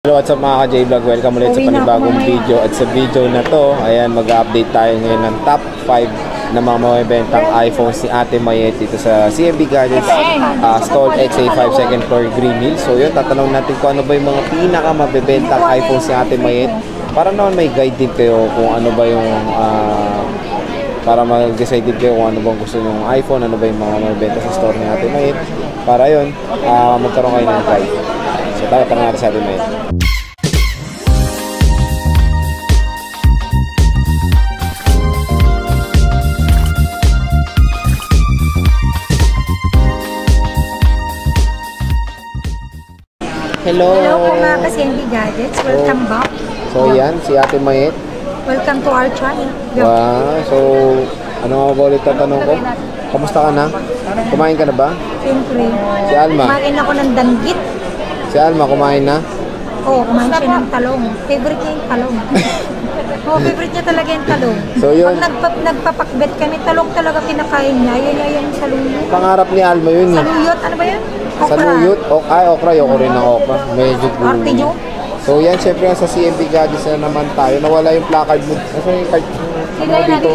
Hello, what's up mga ka-J-Vlog? Welcome ulit sa panibagong video. At sa video na to, ayan, mag-update tayo ngayon ng top 5 na mga mabibentang iPhones ni Ate Mayet dito sa CMB Gadgets Stalled XA5 2nd floor Green Hills. So yun, tatanong natin kung ano ba yung mga pinaka mabibentang iPhones ni Ate Mayet. Para naman may guide din kayo kung ano ba yung para mag-decide din kayo kung ano bang gusto nyong iPhone, ano ba yung mga mabibenta sa store ni Ate Mayet. Para yun, magkaroon kayo ng guide. So tayo natin sa Ate Mayet. Hello! Hello po mga ka-CMB Gadgets. Welcome back. So yan, si Ate Mayet. Welcome to our channel. Wow! So, ano nga ba ulit tatanong ko? Kamusta ka na? Kumain ka na ba? Siyempre. Si Alma? Kumain ako ng danggit. Si Alma, kumain na? Oo, kumain siya ng talong. Favorite niya yung talong. Oo, favorite niya talaga yung talong. So yun. Pag nagpapakbet kami, talong talaga kinakain niya. Yan yung saluyot. Pangarap ni Alma yun eh. Saluyot? Ano ba yun? Okra. Saluyot? Ay, okra. Yoko rin ng okra. Medyo Arte nyo? So yan, syempre sa CMB Gadgets na naman tayo. Nawala yung placard mo. Ano yung card? Ano dito?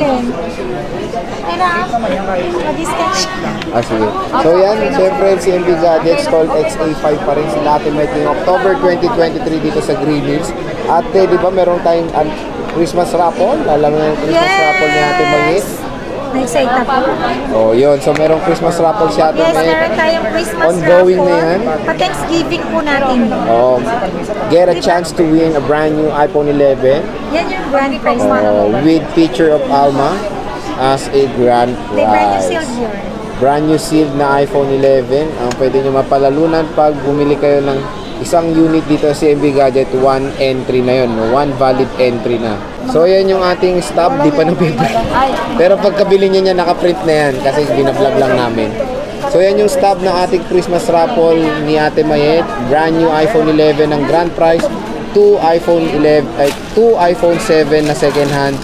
Sige. So yan, syempre CMB Gadgets Stalled XA5 pa rin sila Ate Mayet ng October 2023 dito sa Green Hills. At di ba meron tayong Christmas raffle? Alam mo yung Christmas raffle ni Ate Mayet? Na-excite na po. Oh, yun. So merong Christmas raffle si Ate Mayet. Yes, meron tayong Christmas ongoing raffle. Na yan. Pa-Thanksgiving po natin. Get a chance to win a brand new iPhone 11. Yan yung grand prize na. With picture of Alma as a grand prize. Brand new sealed yun. Brand new sealed na iPhone 11. Ang pwede nyo mapalalunan pag bumili kayo ng isang unit dito sa CMB Gadget. One entry na yun. One valid entry na. So yan yung ating stub. Di pa na-paper. Pero pagkabili niya naka-print na yan kasi binablog lang namin. So yan yung stub ng ating Christmas raffle ni Ate Mayet. Brand new iPhone 11 ng grand prize. 2 iPhone 7 na second hand.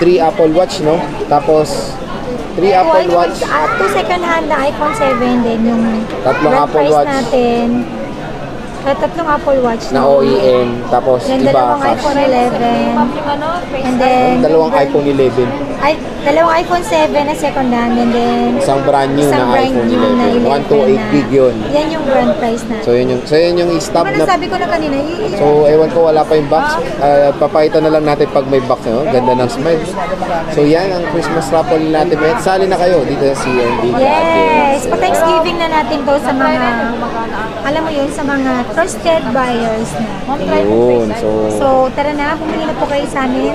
3 Apple Watch, no? Tapos 3 Apple Watch. 2 second hand na iPhone 7 din yung tatlong grand Apple prize Watch natin. Tatlong Apple Watch na OEM. Tapos iba dalawang iPhone 11. And then dalawang iPhone 11. Dalawang iPhone 7 na second hand. And then isang brand new na iPhone 11. 128 gig yun. Yan yung grand prize natin. So yun yung stub na. Sabi ko na kanina. So ewan ko, wala pa yung box. Papakita na lang natin pag may box. No? Ganda ng smile. So yan ang Christmas raffle natin. Sali na kayo dito sa CMB. Yes! Pa-Thanksgiving na natin to sa mga, alam mo yun, sa mga trusted buyers na. Yun. So tara na, bumili na po kayo sa amin.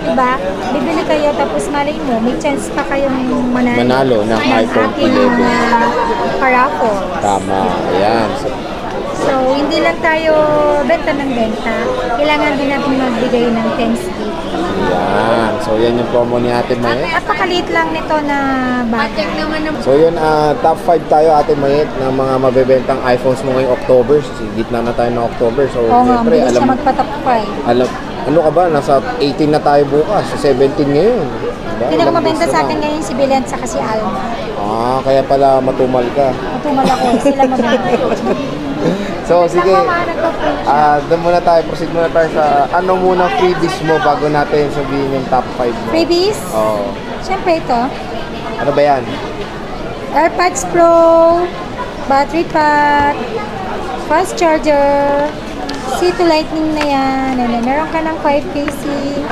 Diba? Bibili kayo tapos malay mo, may chance pa kayong manalo ng iPhone 11. Paraffle. Tama. Ayan. So, hindi lang tayo benta ng benta. Kailangan din natin magbigay ng Thanksgiving. Yan. So, yan yung promo ni Ate Mayet. Napakaliit lang nito na bata. So, yun, top 5 tayo, Ate Mayet, ng mga mabebentang iPhones mo ngayong October. Gitna na tayo ng October. So, siyempre, bilis siya magpa-top 5. Ano ka ba? Nasa 18 na tayo bukas. So, 17 ngayon. Diba? Pinakamabenta sa akin ngayon si Belen at si Alma. Kaya pala matumal ka. Matumal ako. Sila mabenta. So, sige. Doon muna tayo. Proceed muna tayo sa ano muna freebies mo bago natin sabihin yung top 5 mo. Freebies? Oo. Siyempre ito. Ano ba yan? AirPods Pro, battery pack, fast charger, C2 Lightning na yan. And then, meron ka ng 5 casing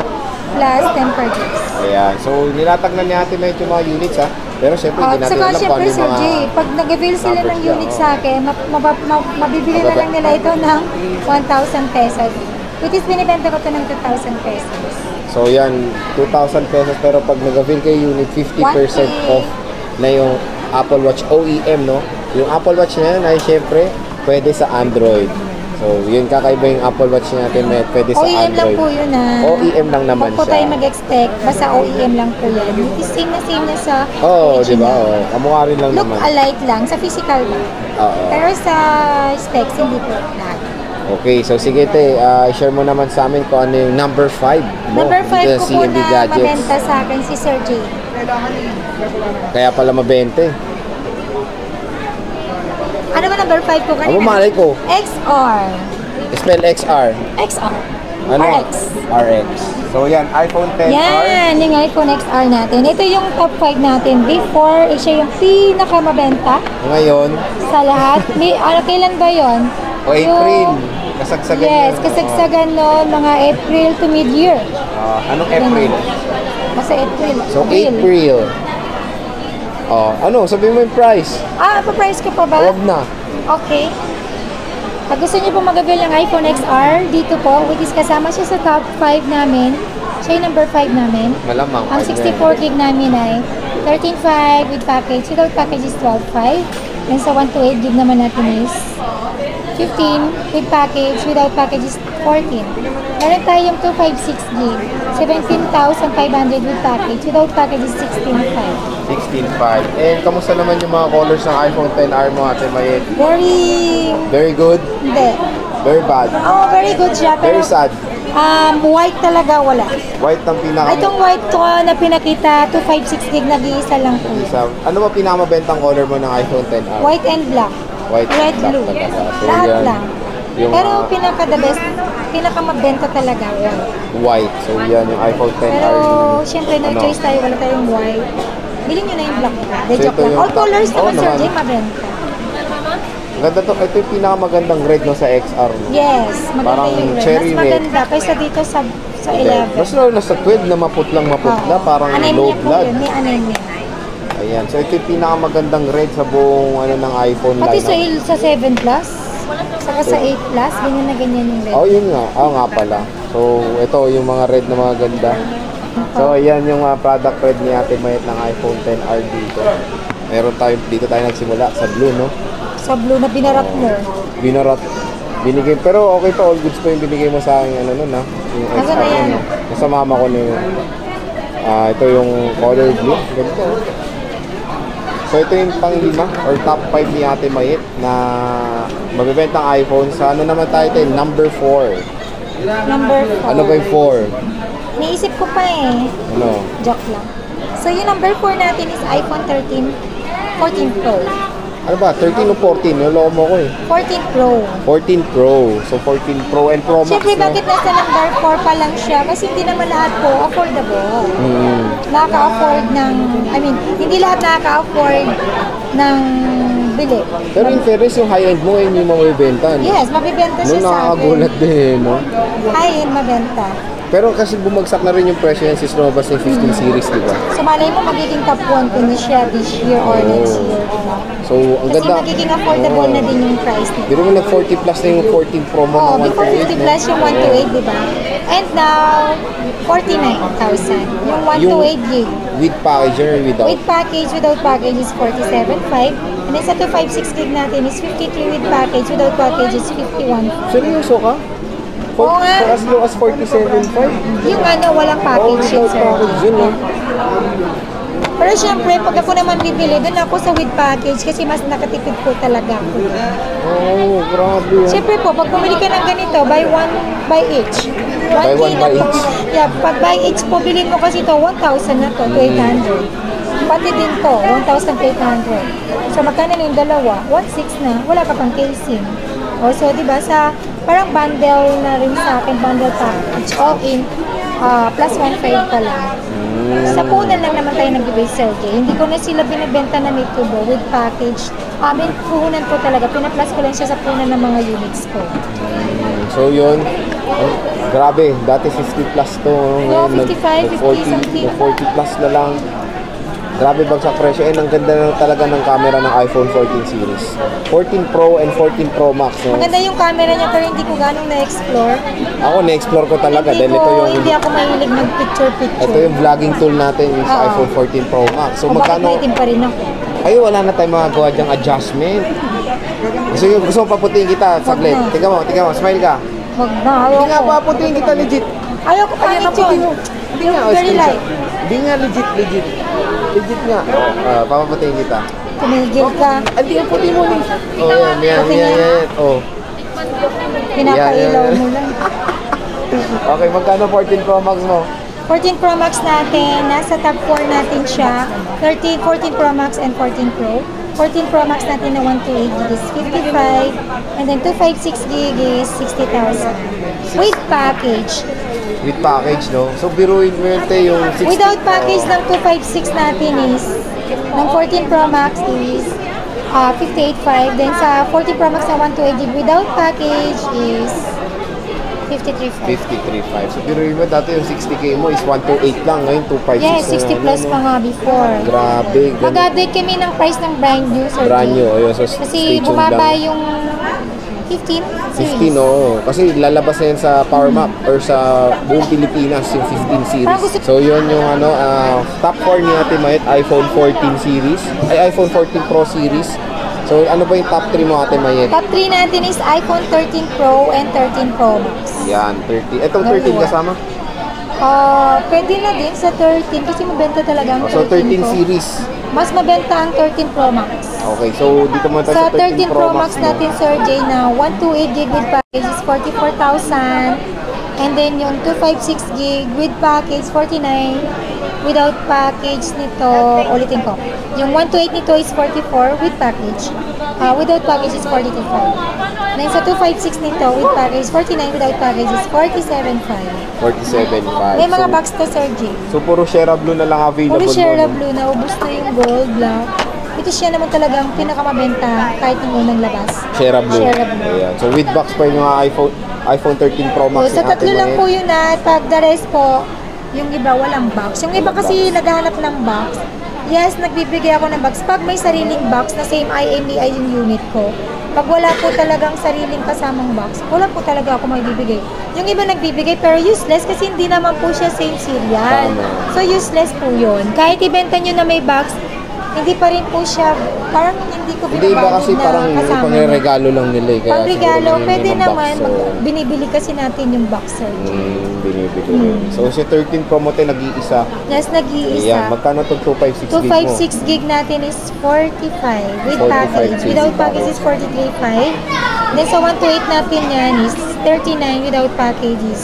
plus tempered glass. Ayan. So, nilatag na ni Ate Mayet yung mga units, ha? Pero syempre, hindi natin alam kung ano yung Sir Jay, pag nag-avail sila ng unit sa akin, mabibili na lang nila ito ng 1,000 pesos. Which is, binibenta ko ito ng 2,000 pesos. So, yan, 2,000 pesos. Pero pag nag-avail kayo unit, 50% off na yung Apple Watch OEM, no? Yung Apple Watch na yan ay syempre, pwede sa Android. So, yun kakaiba yung Apple Watch natin, pwede sa OEM Android. lang po yun, ha? OEM lang naman siya. Huwag po tayo mag-expect, basta OEM lang po yan. Same na sa di ba? Kamukha rin lang look naman. Look alike lang, sa physical lang. Pero sa specs, hindi po lahat. Okay, so sige te, share mo naman sa amin kung ano yung number 5 mo. Number 5 ko po na Gadgets. mabenta sa akin si Sir Jay. Kaya pala mabenta eh. Ano ba number 5 ko kanina? Ano malay ko? XR. Spell XR. XR. Ano? RX. RX. So yan, iPhone 10R. Yan, yung iPhone XR natin. Ito yung top 5 natin. Before, siya yung pinakamabenta Ngayon, sa lahat. Kailan ba yon? o April. Kasagsagan Yes, yan. kasagsagan noon, mga April to mid-year. Anong April? Basta April. So, April. Ano? Sabihin mo yung price. Pa-price ko pa ba? Huwag na. Okay. Pag gusto niyo po mag-avail ng iPhone XR, dito po, which is kasama siya sa top 5 namin. Siya yung number 5 namin. Malamang. Ang 64 gig namin ay 13.5 with package. Without package is 12.5. And sa 128 gig naman natin is 15 with package. Without package is 14. Meron tayong 256 gig. 17,500 with package. Without package is 16.5. 16.5. And kamusta naman yung mga colors ng iPhone 10R mo, Ate Mayet? Very Very good? hindi. Very bad? Very good siya. Pero Very sad? white talaga wala. White ang pinaka... Itong white ko na pinakita, 256 gig, nag-iisa lang po. Ano ba pinakamabentang color mo ng iPhone 10R? White and black. White Red, and black blue. talaga. So, Lahat yan, lang. yung, Pero pinaka-the best, pinakamabenta talaga. white. So yan yung iPhone 10R. Pero, syempre, no choice tayo. Wala tayong white. Bilhin nyo na yung black. De So, joke ito lang. yung All colors black. naman, Sir Naman. Jay, mabenta. Ganda to. Ito yung pinakamagandang red no, sa XR. No? Yes, maganda Parang yung red. cherry Mas maganda kaysa dito sa 11. Mas lalo na sa 12 na maputlang-maputla. Parang Anemia low po blood. yun, may anemia. Ayan. So ito yung pinakamagandang red sa buong ng iPhone Pati lineup. sa 7 Plus, saka sa 8 Plus, ganyan na ganyan yung red. Yun nga. Nga pala. So ito yung mga red na mga ganda. So ayan yung product red ni Ate Mayet ng iPhone 10R dito. Dito tayo nagsimula sa blue, no? Sa blue na binarat mo. Binarat. Binigay, pero okay pa, all goods pa yung binigay mo sa akin, nun ha? Yung Asa na yan? Nasa mama ko na yun. Ito yung color blue. Ganito. So ito yung pang-lima or top 5 ni Ate Mayet na mabibentang iPhone sa naman tayo tayo, number 4. Number 4. Ano ba yung 4? Naisip ko pa eh. Ano? Joke lang. So yung number 4 natin is iPhone 14 Pro. Ano ba? 13 o 14? Naloko mo ko eh. 14 Pro. 14 Pro. So 14 Pro and Pro Max. Siyempre, bakit nasa number 4 pa lang siya? Kasi hindi naman lahat po affordable. Nakaka-afford ng, hindi lahat nakaka-afford ng bili. Pero in fairness, yung high-end mo, yun yung mabibenta. No? Yes, mabibenta siya Nung sa akin. nakakagulat din, no? High-end mabenta. Pero kasi bumagsak na rin yung presyo yan since lumabas yung 15 series, di ba? So, malay mo magiging top 1 ko ni siya this year or next year. So, ang Kasi ganda. magiging affordable na din yung price niya. Pero mo nag 40 plus na yung 14 Pro mo na Before 50 plus yung 128, di ba? And now, 49,000. Yung 128 gig. With package or without? With package, without package is 47.5. And then sa 256 gig natin is 53 with package, without package is 51. Seryoso ka? Oo nga. For as low as 47.5? Yung walang package yun, without sir. package yun, no? Pero syempre, pag ako naman bibili, doon ako sa with package kasi mas nakatipid po talaga ako. Grabe yan. Syempre po, pag bumili ka ng ganito, buy one by each. Buy one by po. each? Yeah, pag buy each po, bilhin mo kasi to 1,000 na to, 800. Pati din to, 1,800. So, magkano na yung dalawa? 1,600 na, wala ka pang casing. Also, di ba, sa parang bundle na rin sa akin, bundle package, all in, plus 1.5 pa lang. Sa punan lang naman tayo nag-give Sir Jay. Hindi ko na sila binibenta na may tubo with package. Puhunan ko talaga. Pina-plus ko lang siya sa punan ng mga units ko. So yun, grabe, dati 50 plus to. No, Ngayon, 55, 50 something. 40 plus na lang. Grabe bagsak presyo. Ang ganda na talaga ng camera ng iPhone 14 series. 14 Pro and 14 Pro Max. No? Maganda yung camera niya pero hindi ko ganong na-explore. Ako, na-explore ko talaga. Hindi ako mahilig mag-picture-picture. Ito yung vlogging tool natin yung sa iPhone 14 Pro Max. So Bakit maitim pa rin ako? Ay, wala na tayong magagawa dyang adjustment. Gusto mo paputiin kita, saglit. Tingnan mo, smile ka. Wag na, Hindi nga ayoko. paputiin kita, legit. Ayoko pa Ayan, ito. Hindi nga, Very light. Hindi nga, legit. Legit nga. Papaputiin kita. Tumigil ka. Hindi, ang puti mo ni. Yan. Oh. Pinapailaw Yan. mo lang. Okay, magkano 14 Pro Max mo? 14 Pro Max natin, nasa top 4 natin siya. 14 Pro Max and 14 Pro. 14 Pro Max natin na 128 gig is 55. And then 256 gig is 60,000. With package. With package, no? So, biruin mo yun, te, yung 60. Without package ng 256 natin is, ng 14 Pro Max is 58.5. Then sa 14 Pro Max na 128 gig without package is 53.5. 53.5. So, biruin mo, dati yung 60K mo is 128 lang. Ngayon, 256. Yes, 60 plus pa nga before. Grabe. Mag-update kami ng price ng brand new. Brand new. Ayun, so kasi bumaba yung 15 series. 15, oo. Kasi lalabas na yan sa Power Map or sa buong Pilipinas yung 15 series. So yun yung top 4 ni Ate Mayet, iPhone 14 series, ay iPhone 14 Pro series. So ano ba yung top 3 mo, Ate Mayet? Top 3 natin is iPhone 13 Pro and 13 Pro Max. Yan, 30. Itong 13 kasama? Pwede na din sa 13 kasi mabenta talaga ang 13 So 13 Pro. series. Mas mabenta ang 13 Pro Max. Okay, so dito mo tayo Sa sa 13 Pro Max mo. natin, Sir Jay, na 128 gig with package is 44,000. And then yung 256 gig with package, 49. Without package nito, ulitin ko. Yung 128 nito is 44 with package. Without package is 42.5. Then sa 256 nito with package, 49 without package is 47.5. 47.5. May mga box to, Sir Jay. So puro Share Blue na lang available. Puro Share mo, no? Blue na, ubus na yung gold, black. Ito siya naman talagang pinakamabenta kahit ng unang labas. Share Blue. Share Blue. Ayan. So with box pa yung mga iPhone 13 Pro Max. So tatlo lang po yun na. Pag the rest po, yung iba walang box. Yung iba kasi naghahanap ng box. Yes, nagbibigay ako ng box. Pag may sariling box na same IMEI yung unit ko. Pag wala po talagang sariling kasamang box, wala po talaga ako magbibigay. Yung iba nagbibigay pero useless kasi hindi naman po siya same serial. Tama. So useless po yun. Kahit ibenta nyo na may box, hindi pa rin po siya, parang hindi ko Hindi iba kasi na parang yung kasama. pang-regalo lang nila eh. Kaya Pang regalo, siguro nangingi pwede ng box, naman. so, Binibili kasi natin yung box, Sir. binibili. So si 13 Pro mo tayo nag-iisa. Yes, nag-iisa. Ayan, magkano itong 256 gig mo? 256 gig natin is 45 with 45 package. gig Without package. package is 43.5. Then sa 128 natin yan is 39 without package is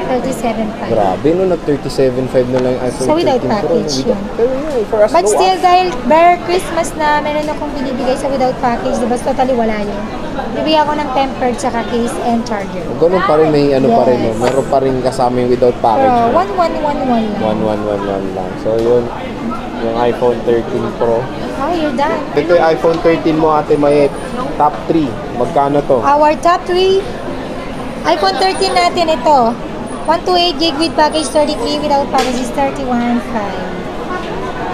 37.5. Grabe, no? Nag-37.5 na lang yung iPhone So, without 13 Pro. package yun. Pero yun, for us, But no, still, dahil bare Christmas na meron akong binibigay sa without package, diba totally wala yun. Bibigyan ako ng tempered tsaka case and charger. ganun pa rin, may ano pa rin, no? Yes. Meron pa rin kasama yung without package. Pero no? 1111 lang. 1111 lang. So yun, yung iPhone 13 Pro. Oh, you're done. Ito yung iPhone 13 mo, Ate Mayet. Top 3. Magkano to? Our top 3, iPhone 13 natin ito. 128 gig with package, 33 without package is 31.5.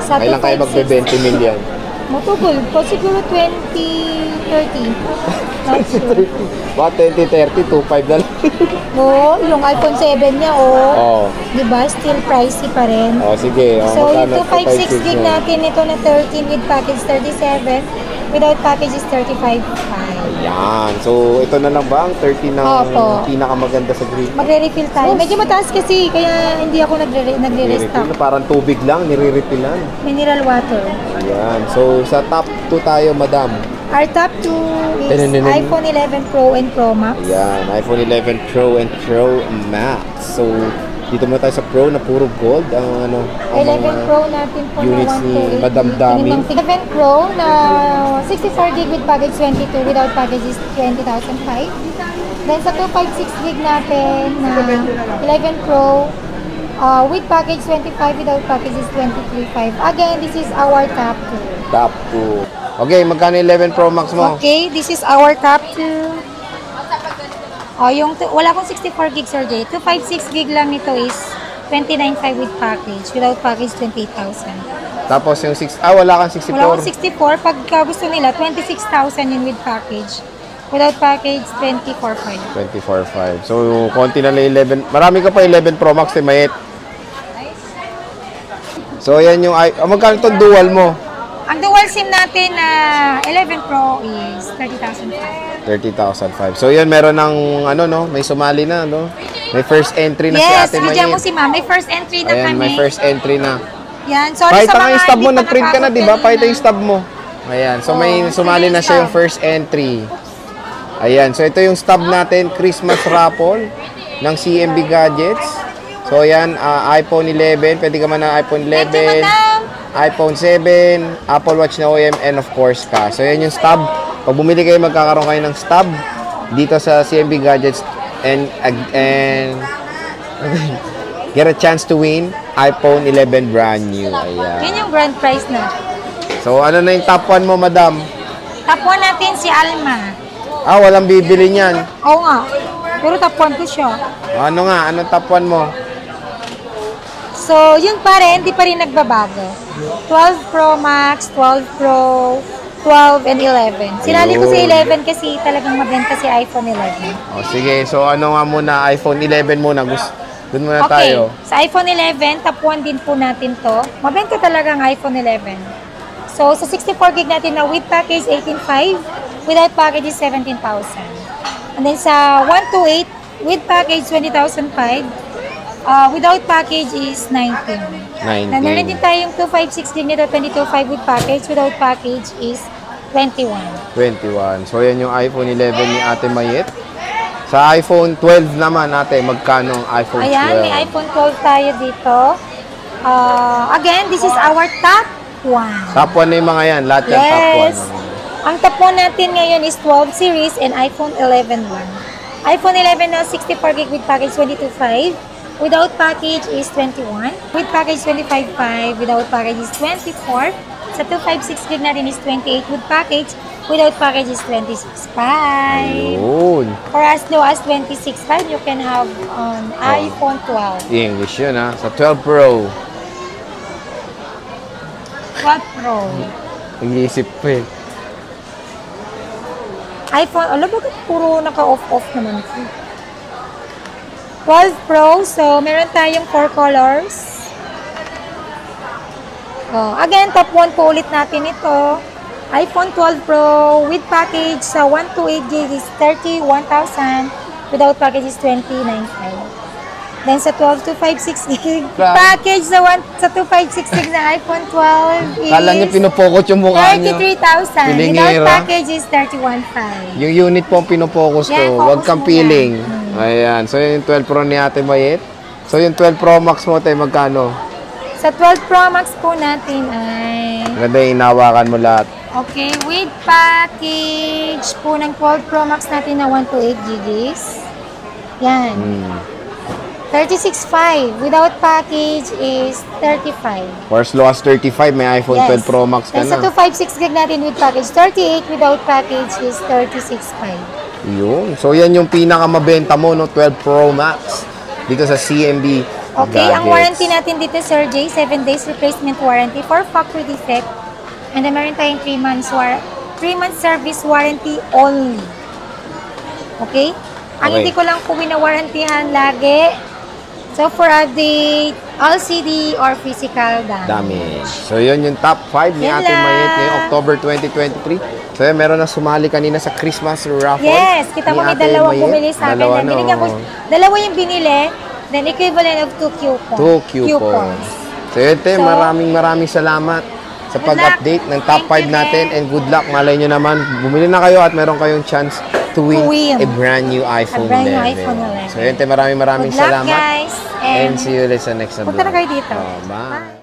Sa Kailan kayo 256, magbe-20 million? matugol po, siguro 2030. Not sure. Mga 2030, 2.5 na lang. Oo, yung iPhone 7 niya, Oo. diba, still pricey pa rin. Oh, sige. Oh, So, yung magkano? 256 gig natin, ito na 13 with package 37, without package is 35.5. Yan. So, ito na lang ba ang 30 ng Opo. pinakamaganda sa green? Magre-refill tayo. Medyo mataas kasi, kaya hindi ako nagre-restock. Parang tubig lang, nire-refillan. Mineral water. Yan. So, sa top 2 tayo, madam. Our top 2 is Tininin. iPhone 11 Pro and Pro Max. Yan. iPhone 11 Pro and Pro Max. So, dito muna tayo sa Pro na puro gold. Ang ano, ang 11 mga Pro natin po na units ni 128. Madam Dami. 11 Pro na 64 gig with package 22, without package is 20,005. Then sa 256 gig natin na 11 Pro, with package 25, without package is 23.5. Again, this is our top 2. Top 2. Okay, magkano 11 Pro Max mo? Okay, this is our top 2. Wala akong 64 gig, Sir Jay. 256 gig lang nito is 29.5 with package. Without package, 28,000. Tapos yung 6, wala kang 64. Wala akong 64. Pagka gusto nila, 26,000 yun with package. Without package, 24.5. 24.5. So, konti na lang 11. Marami ka pa 11 Pro Max, Mayet. So, yan yung, magkano itong dual mo? Ang dual SIM natin na 11 Pro is 30,005. 30,005. So, yan, meron ng, ano, no? May sumali na, no? May first entry na Yes, si Ate bigyan mo Mayet. si Ma'am. May first entry na Ayan, kami. may first entry na. Yan. Sorry Pakita sa nga mga yung stub mo, hindi pa nag-print ka na, di ba? nakakapag Pakita yung na- stub mo. Ayan, so may Oh, sumali na siya yung stub. first entry. Ayan, so ito yung stub natin, Christmas raffle ng CMB Gadgets. So ayan, iPhone 11, pwede ka man ng iPhone Thank you, 11. Madam. iPhone 7, Apple Watch na OEM, and of course cash. So yan yung stub. Pag bumili kayo, magkakaroon kayo ng stub dito sa CMB Gadgets and get a chance to win iPhone 11 brand new. Ayan. Yun yung grand prize na. So ano na yung top 1 mo, madam? Top 1 natin si Alma. Walang bibili niyan. Oo nga. Pero top 1 ko siya. Ano nga? Anong top 1 mo? So, yun pa rin. Hindi pa rin nagbabago. 12 Pro Max, 12 Pro, 12 and 11. Sinali ko si 11 kasi talagang mabenta si iPhone 11. Sige. So ano nga muna? iPhone 11 muna. Doon muna Okay. tayo. Sa iPhone 11, top 1 din po natin to. Mabenta talaga ang iPhone 11. So, sa 64 gig natin na with package 18,500, without package is 17,000. And then sa 128 with package 20,005, without package is 19. 19. Na meron din tayong 256 gig nito 22,500 with package, without package is 21. 21. So yan yung iPhone 11 ni Ate Mayet. Sa iPhone 12 naman ate, magkano ang iPhone 12? Ayan, may iPhone 12 tayo dito. Again, this is our top 1. Top 1 na yung mga yan. Lahat yan top 1. Yes. Ang top 1 natin ngayon is 12 series and iPhone 11 1. iPhone 11 na 64 gig with package 22,500. Without package is 21. With package 25,500. Without package is 24. Sa 256 gig natin is 28 with package. Without package is 26,500. Ayun. For as low as 26,500, you can have iPhone 12. English yun ha. Sa 12 Pro. 12 Pro. Nag-iisip pa eh. iPhone, bakit puro naka-off-off naman ito? 12 Pro, so meron tayong 4 colors. Again, top 1 po ulit natin ito. iPhone 12 Pro with package sa 128 gig is 31,000. Without package is 29,500. Then sa 12 to 56 gig package sa 256 gig na iPhone 12 is Kala niyo pinupokot yung mukha niyo. 33,000. Pilingera. Without package is 31,500. Yung unit po ang pinupokus ko. Yan, Huwag focus kang mo feeling. yan. Ayan. So yun yung 12 Pro ni Ate Mayet. So yung 12 Pro Max mo tayo magkano? Sa 12 Pro Max po natin ay Ganda yung inawakan mo lahat. okay, with package po ng 12 Pro Max natin na 128 GB. Yan. 36,500. Without package is 35. For as low as 35, may iPhone 12 Pro Max ka Then sa na. 256 gig natin with package 38, without package is 36,500. Yun. So yan yung pinakamabenta mo, no? 12 Pro Max. Dito sa CMB Okay, ang Gadgets. warranty natin dito, Sir Jay, 7 days replacement warranty for factory defect. And then meron tayong 3 months service warranty only. Okay? Ang Okay. hindi ko lang po winawarrantihan lagi. So, for update, LCD or physical damage. damage. So yun yung top 5 ni Yan Ate Mayet ngayong lang. October 2023. So yun, meron na sumali kanina sa Christmas raffle. Yes, kita ni mo may Ate dalawang Mayet. bumili sa akin. Dalawa Then, binigyan ko, dalawa yung binili, then equivalent of 2 coupons. 2 coupons. So yun, te, So, maraming salamat sa good pag-update ng top Thank 5 you, natin. Ben. And good luck. Malay nyo naman, bumili na kayo at meron kayong chance to win, win a brand new iPhone 11. brand new iPhone 11. So yun, te, maraming Good luck, salamat. guys. And see you ulit sa next na Punta na vlog. kayo dito. Bye.